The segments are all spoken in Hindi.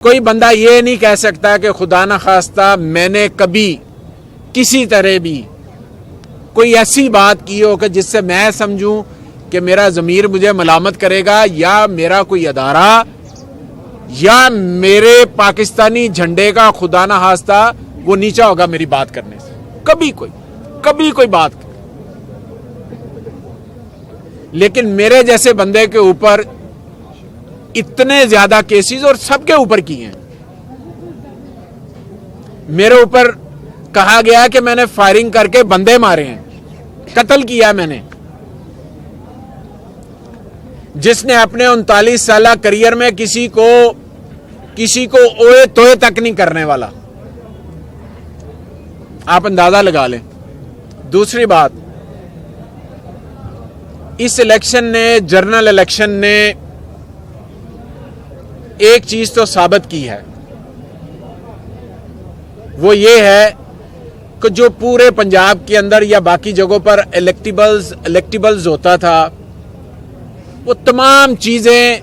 कोई बंदा ये नहीं कह सकता कि खुदा न खास्ता मैंने कभी किसी तरह भी कोई ऐसी बात की हो कि जिससे मैं समझूं कि मेरा ज़मीर मुझे मलामत करेगा या मेरा कोई अदारा या मेरे पाकिस्तानी झंडे का खुदा न खास्ता वो नीचा होगा मेरी बात करने से। कभी कोई बात। लेकिन मेरे जैसे बंदे के ऊपर इतने ज्यादा केसेस और सबके ऊपर किए हैं। मेरे ऊपर कहा गया कि मैंने फायरिंग करके बंदे मारे हैं, कत्ल किया मैंने। जिसने अपने 39 साल करियर में किसी को ओए तोए तक नहीं करने वाला, आप अंदाजा लगा लें। दूसरी बात, इस इलेक्शन ने, जनरल इलेक्शन ने एक चीज तो साबित की है, वो ये है कि जो पूरे पंजाब के अंदर या बाकी जगहों पर इलेक्टिबल्स होता था, वो तमाम चीजें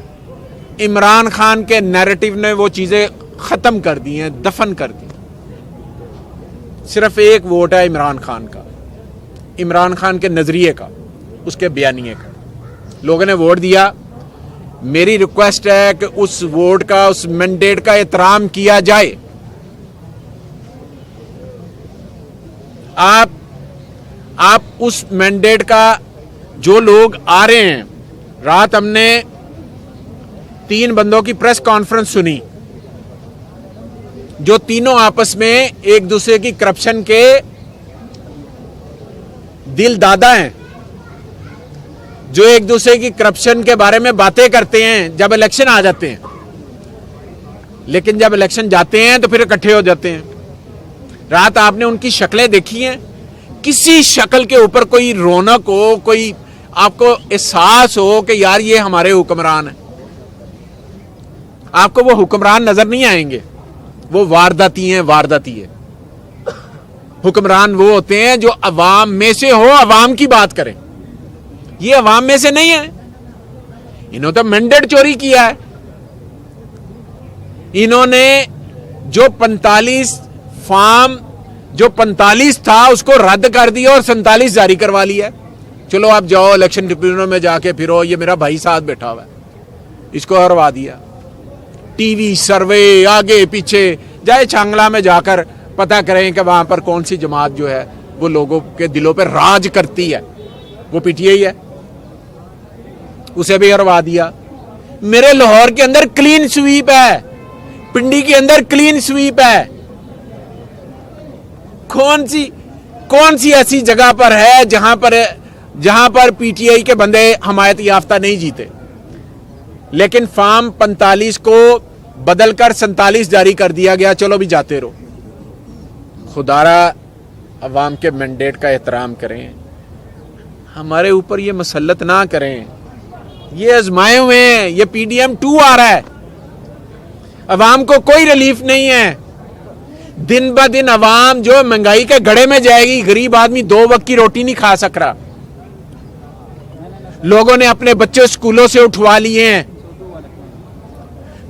इमरान खान के नैरेटिव ने वो चीजें खत्म कर दी हैं, दफन कर दी। सिर्फ एक वोट है इमरान खान का, इमरान खान के नजरिए का, उसके बयानिए का। लोगों ने वोट दिया। मेरी रिक्वेस्ट है कि उस वोट का, उस मैंडेट का एहतराम किया जाए। आप उस मैंडेट का, जो लोग आ रहे हैं, रात हमने 3 बंदों की प्रेस कॉन्फ्रेंस सुनी, जो तीनों आपस में एक दूसरे की करप्शन के दिल दादा हैं, जो एक दूसरे की करप्शन के बारे में बातें करते हैं जब इलेक्शन आ जाते हैं, लेकिन जब इलेक्शन जाते हैं तो फिर इकट्ठे हो जाते हैं। रात आपने उनकी शक्लें देखी हैं, किसी शक्ल के ऊपर कोई रौनक हो, कोई आपको एहसास हो कि यार ये हमारे हुक्मरान है। आपको वो हुक्मरान नजर नहीं आएंगे, वो वारदाती हैं, वारदाती है। हुक्मरान वो होते हैं जो अवाम में से हो, अवाम की बात करें। ये अवाम में से नहीं है। इन्होंने तो मैंडेट चोरी किया है। इन्होंने जो 45 फार्म, जो 45 था उसको रद्द कर दिया और 47 जारी करवा लिया। चलो आप जाओ इलेक्शन ट्रिब्यूनल में जाके फिरो, ये मेरा भाई साथ बैठा हुआ है, इसको हरवा दिया। टीवी सर्वे आगे पीछे, जाए छांगला में जाकर पता करें कि वहां पर कौन सी जमात जो है वो लोगों के दिलों पर राज करती है, वो पीटीआई है, उसे भी हरवा दिया। मेरे लाहौर के अंदर क्लीन स्वीप है, पिंडी के अंदर क्लीन स्वीप है। कौन सी ऐसी जगह पर है जहां पर पीटीआई के बंदे हमायत याफ्ता नहीं जीते, लेकिन फार्म 45 को बदलकर 47 जारी कर दिया गया। चलो भी जाते रहो। खुदारा अवाम के मैंडेट का एहतराम करें, हमारे ऊपर ये मसल्लत ना करें। ये आजमाए हुए हैं, ये PDM 2 आ रहा है। अवाम को कोई रिलीफ नहीं है। दिन ब दिन अवाम जो महंगाई के गड़े में जाएगी। गरीब आदमी 2 वक्त की रोटी नहीं खा सक रहा। लोगों ने अपने बच्चे स्कूलों से उठवा लिए हैं।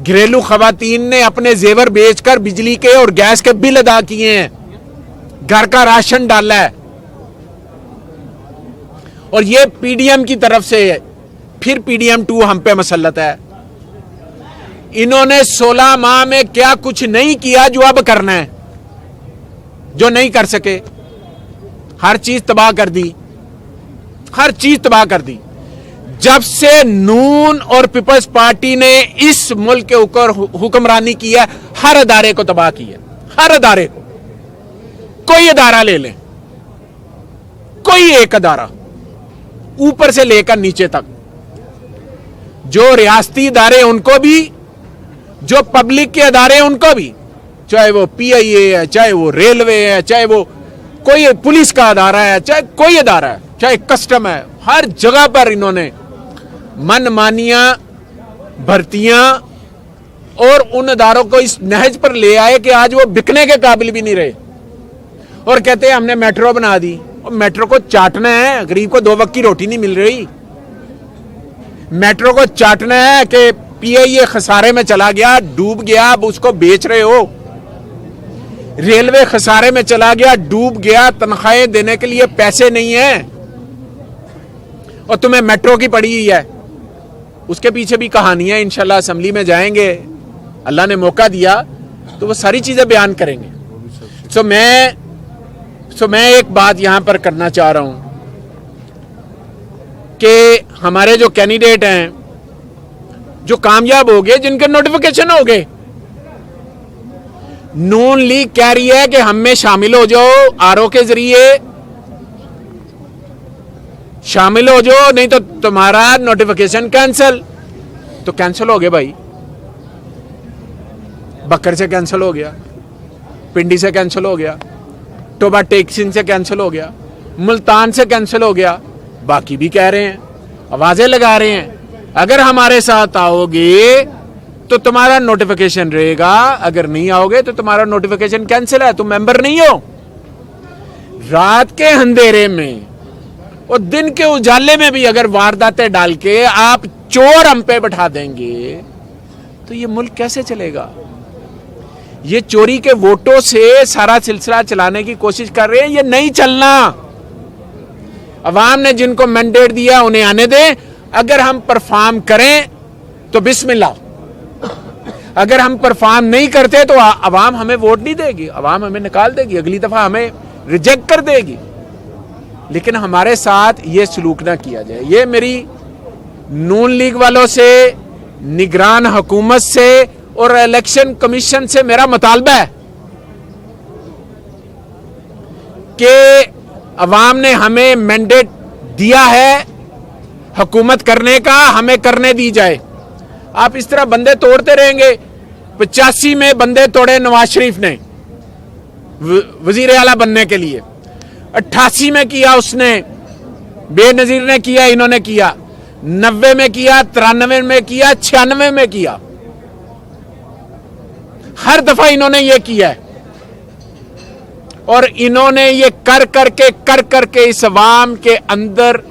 घरेलू खवातीन ने अपने जेवर बेचकर बिजली के और गैस के बिल अदा किए हैं, घर का राशन डाला है। और ये PDM की तरफ से है। फिर PDM 2 हम पे मसल्लत है। इन्होंने 16 माह में क्या कुछ नहीं किया जो अब करना है, जो नहीं कर सके। हर चीज तबाह कर दी, हर चीज तबाह कर दी। जब से नून और पीपल्स पार्टी ने इस मुल्क के ऊपर हुक्मरानी की है, हर अदारे को तबाह किया, हर अदारे को। कोई अदारा ले लें, कोई एक अदारा, ऊपर से लेकर नीचे तक, जो रियासती अदारे उनको भी, जो पब्लिक के अदारे उनको भी, चाहे वो PIA है, चाहे वो रेलवे है, चाहे वो कोई पुलिस का अदारा है, चाहे कोई अदारा है, चाहे कस्टम है, हर जगह पर इन्होंने मनमानियां, भर्तियां और उन अदारों को इस नहज पर ले आए कि आज वो बिकने के काबिल भी नहीं रहे। और कहते हैं हमने मेट्रो बना दी। और मेट्रो को चाटना है, गरीब को 2 वक्त की रोटी नहीं मिल रही। मेट्रो को चाटना है कि पीआईए खसारे में चला गया, डूब गया, अब उसको बेच रहे हो। रेलवे खसारे में चला गया, डूब गया, तनख्वाहें देने के लिए पैसे नहीं है, और तुम्हें मेट्रो की पड़ी हुई है। उसके पीछे भी कहानियां इंशाल्लाह असेंबली में जाएंगे, अल्लाह ने मौका दिया तो वो सारी चीजें बयान करेंगे। सो मैं एक बात यहां पर करना चाह रहा हूं कि हमारे जो कैंडिडेट हैं, जो कामयाब हो गए, जिनके नोटिफिकेशन हो गए, नून लीग कह रही है कि हम में शामिल हो जाओ, आरओ के जरिए शामिल हो जाओ, नहीं तो तुम्हारा नोटिफिकेशन कैंसिल। तो कैंसिल हो गए भाई, बकर से कैंसिल हो गया, पिंडी से कैंसिल हो गया, टोबा टेक्सिन से कैंसिल हो गया, मुल्तान से कैंसिल हो गया। बाकी भी कह रहे हैं, आवाजें लगा रहे हैं, अगर हमारे साथ आओगे तो तुम्हारा नोटिफिकेशन रहेगा, अगर नहीं आओगे तो तुम्हारा नोटिफिकेशन कैंसिल है, तुम मेंबर नहीं हो। रात के अंधेरे में और दिन के उजाले में भी अगर वारदातें डाल के आप चोर हम पे बैठा देंगे तो ये मुल्क कैसे चलेगा? ये चोरी के वोटों से सारा सिलसिला चलाने की कोशिश कर रहे हैं, ये नहीं चलना। अवाम ने जिनको मैंडेट दिया उन्हें आने दें, अगर हम परफॉर्म करें तो बिस्मिल्लाह, अगर हम परफॉर्म नहीं करते तो अवाम हमें वोट नहीं देगी, अवाम हमें निकाल देगी, अगली दफा हमें रिजेक्ट कर देगी। लेकिन हमारे साथ ये सलूक ना किया जाए। ये मेरी नून लीग वालों से, निगरान हुकूमत से और इलेक्शन कमीशन से मेरा मुतालबा है कि अवाम ने हमें मैंडेट दिया है हुकूमत करने का, हमें करने दी जाए। आप इस तरह बंदे तोड़ते रहेंगे। 85 में बंदे तोड़े नवाज शरीफ ने वजीर आला बनने के लिए, 88 में किया उसने, बेनजीर ने किया, इन्होंने किया, 90 में किया, 93 में किया, 96 में किया, हर दफा इन्होंने ये किया है। और इन्होंने ये कर करके इस अवाम के अंदर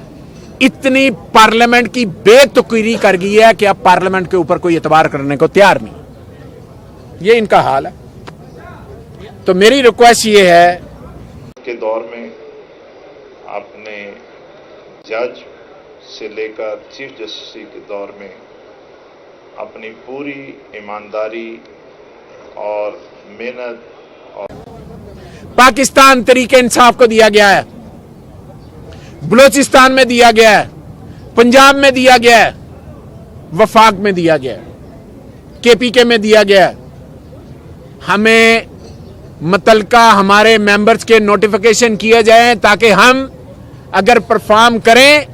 इतनी पार्लियामेंट की बेतुकीरी कर गई है कि अब पार्लियामेंट के ऊपर कोई एतबार करने को तैयार नहीं। ये इनका हाल है। तो मेरी रिक्वेस्ट ये है के दौर में आपने जज से लेकर चीफ जस्टिस के दौर में अपनी पूरी ईमानदारी और मेहनत और पाकिस्तान तरीके इंसाफ को दिया गया है, बलूचिस्तान में दिया गया है, पंजाब में दिया गया है, वफाक में दिया गया है, केपीके में दिया गया है। हमें मुतलका हमारे मेंबर्स के नोटिफिकेशन किए जाएं ताकि हम अगर परफॉर्म करें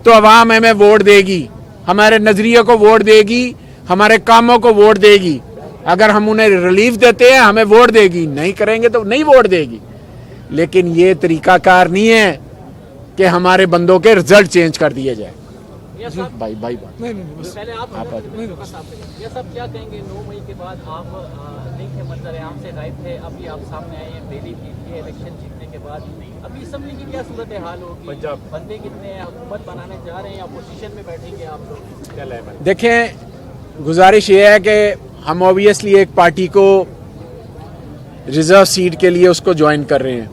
तो अवाम हमें वोट देगी, हमारे नजरिए को वोट देगी, हमारे कामों को वोट देगी। अगर हम उन्हें रिलीफ देते हैं हमें वोट देगी, नहीं करेंगे तो नहीं वोट देगी। लेकिन ये तरीकाकार नहीं है कि हमारे बंदों के रिजल्ट चेंज कर दिए जाए। भाई पहले आप सब क्या कहेंगे? 9 मई के बाद आप नहीं थे, मंजर-ए-आम से गायब थे, अभी आप सामने आए हैं, रैली की है इलेक्शन जीतने के बाद, अभी असेंबली की क्या सूरत हाल होगी? पंजाब बंदे कितने हैं, हुकूमत बनाने जा रहे हैं, अपोजिशन में बैठेंगे आप लोग, क्या लाए? देखें, गुजारिश ये है कि हम ऑब्वियसली एक पार्टी को रिजर्व सीट के लिए उसको ज्वाइन कर रहे हैं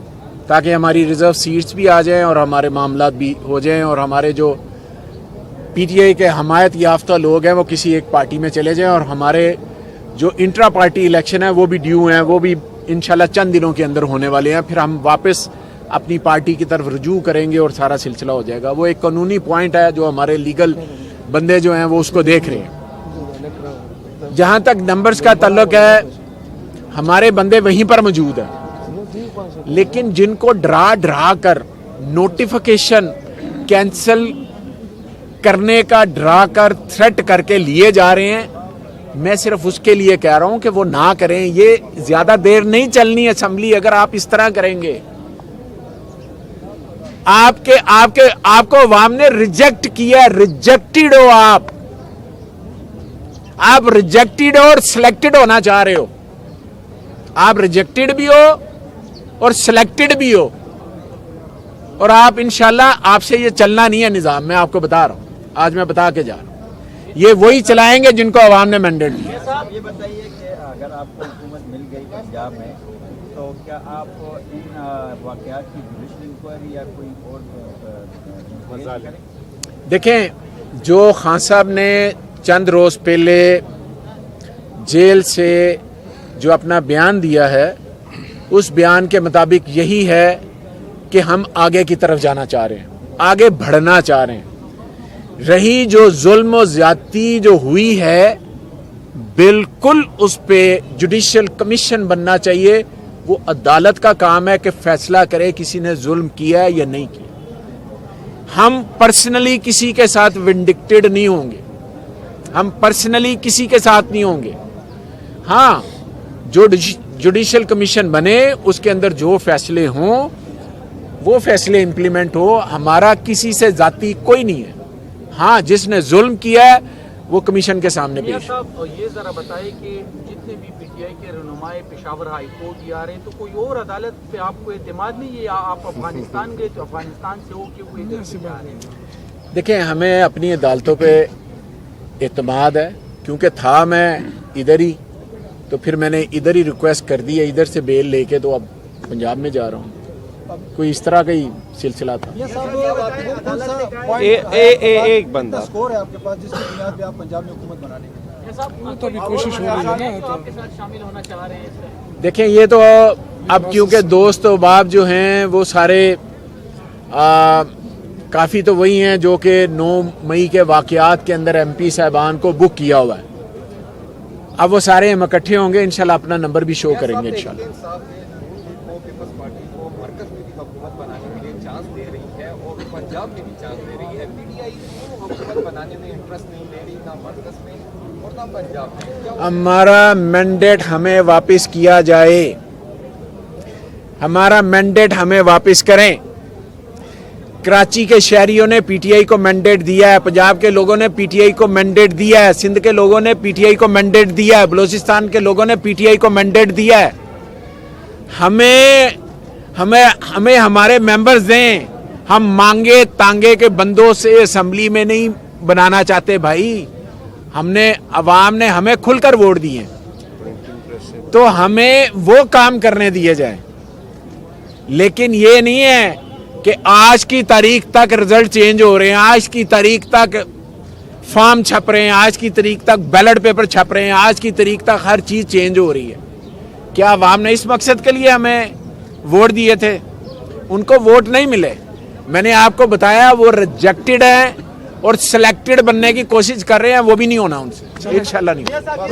ताकि हमारी रिजर्व सीट्स भी आ जाएं और हमारे मामलात भी हो जाएं और हमारे जो पीटीआई के हमायत याफ्ता लोग हैं वो किसी एक पार्टी में चले जाएं और हमारे जो इंट्रा पार्टी इलेक्शन है वो भी ड्यू हैं, वो भी इंशाल्लाह चंद दिनों के अंदर होने वाले हैं। फिर हम वापस अपनी पार्टी की तरफ रुजू करेंगे और सारा सिलसिला हो जाएगा। वो एक कानूनी पॉइंट है जो हमारे लीगल बंदे जो हैं वो उसको देख रहे हैं। जहां तक नंबर्स का ताल्लुक है, हमारे बंदे वहीं पर मौजूद हैं, लेकिन जिनको डरा कर नोटिफिकेशन कैंसिल करने का डरा कर थ्रेट करके लिए जा रहे हैं, मैं सिर्फ उसके लिए कह रहा हूं कि वो ना करें। ये ज्यादा देर नहीं चलनी असेंबली अगर आप इस तरह करेंगे। आपको अवाम ने रिजेक्ट किया, रिजेक्टेड हो आप रिजेक्टेड और सिलेक्टेड होना चाह रहे हो। आप रिजेक्टेड भी हो और सिलेक्टेड भी हो, और आप इंशाल्लाह आपसे ये चलना नहीं है निजाम। मैं आपको बता रहा हूं, आज मैं बता के जा रहा हूं, ये वही चलाएंगे जिनको आवाम ने मैंडेट दिया। साहब ये बताइए कि अगर आपको हुकूमत मिल गई पंजाब में तो क्या आप इन वाक़यात की जुडिशल इंक्वायरी या कोई और देखें, जो खान साहब ने चंद रोज़ पहले जेल से जो अपना बयान दिया है, उस बयान के मुताबिक यही है कि हम आगे की तरफ जाना चाह रहे हैं, आगे बढ़ना चाह रहे हैं। रही जो जुल्म और ज्यादती जो हुई है, बिल्कुल उस पे जुडिशियल कमीशन बनना चाहिए। वो अदालत का काम है कि फैसला करे किसी ने जुल्म किया है या नहीं किया। हम पर्सनली किसी के साथ विंडिक्टेड नहीं होंगे, हम पर्सनली किसी के साथ नहीं होंगे। हाँ, जो जुडिशियल कमीशन बने उसके अंदर जो फैसले हों वो फैसले इंप्लीमेंट हो। हमारा किसी से जाती कोई नहीं है। हाँ, जिसने जुल्म किया है वो कमीशन के सामने पेश। साहब ये जरा बताइए कि जितने भी पीटीआई के रहनुमाए पेशावर हाई कोर्ट जा रहे हैं, तो कोई और अदालत पे आपको एतमाद नहीं है, या आप अफगानिस्तान गए तो अफगानिस्तान से हो के वो इधर से जा रहे हैं? देखें, हमें अपनी अदालतों पे एतमाद है, क्योंकि था मैं इधर ही, तो फिर मैंने इधर ही रिक्वेस्ट कर दी है, इधर से बेल लेके तो अब पंजाब में जा रहा हूँ। कोई इस तरह का ही सिलसिला था। एक बंदा स्कोर है आपके पास जिसकी बुनियाद पे आप पंजाब में हुकूमत बना लेंगे? तो अभी कोशिश हो रही है ना, तो आपके साथ शामिल होना चाह रहे हैं इसमें? देखें, ये तो अब क्योंकि दोस्त और बाप जो हैं वो सारे काफ़ी तो वही हैं जो कि 9 मई के वाक़यात के अंदर MP साहबान को बुक किया हुआ है। अब वो सारे हम इकट्ठे होंगे, इंशाल्लाह अपना नंबर भी शो करेंगे इंशाल्लाह। पंजाब में भी चांस दे रही है, पीटीआई को हुकूमत बनाने में इंटरेस्ट नहीं ले रही, ना मरकज में और ना पंजाब में। हमारा मैंडेट हमें वापस किया जाए, हमारा मैंडेट हमें वापस करें। कराची के शहरियों ने पीटीआई को मैंडेट दिया है, पंजाब के लोगों ने पीटीआई को मैंडेट दिया है, सिंध के लोगों ने पीटीआई को मैंडेट दिया है, बलूचिस्तान के लोगों ने पीटीआई को मैंडेट दिया है। हमें हमारे मेंबर्स दें। हम मांगे तांगे के बंदों से असेंबली में नहीं बनाना चाहते भाई। अवाम ने हमें खुलकर वोट दिए, तो हमें वो काम करने दिए जाए। लेकिन ये नहीं है कि आज की तारीख तक रिजल्ट चेंज हो रहे हैं, आज की तारीख तक फॉर्म छप रहे हैं, आज की तारीख तक बैलेट पेपर छप रहे हैं, आज की तारीख तक हर चीज चेंज हो रही है। क्या अवाम ने इस मकसद के लिए हमें वोट दिए थे? उनको वोट नहीं मिले। मैंने आपको बताया वो रिजेक्टेड है और सिलेक्टेड बनने की कोशिश कर रहे हैं, वो भी नहीं होना उनसे, इंशाल्लाह नहीं।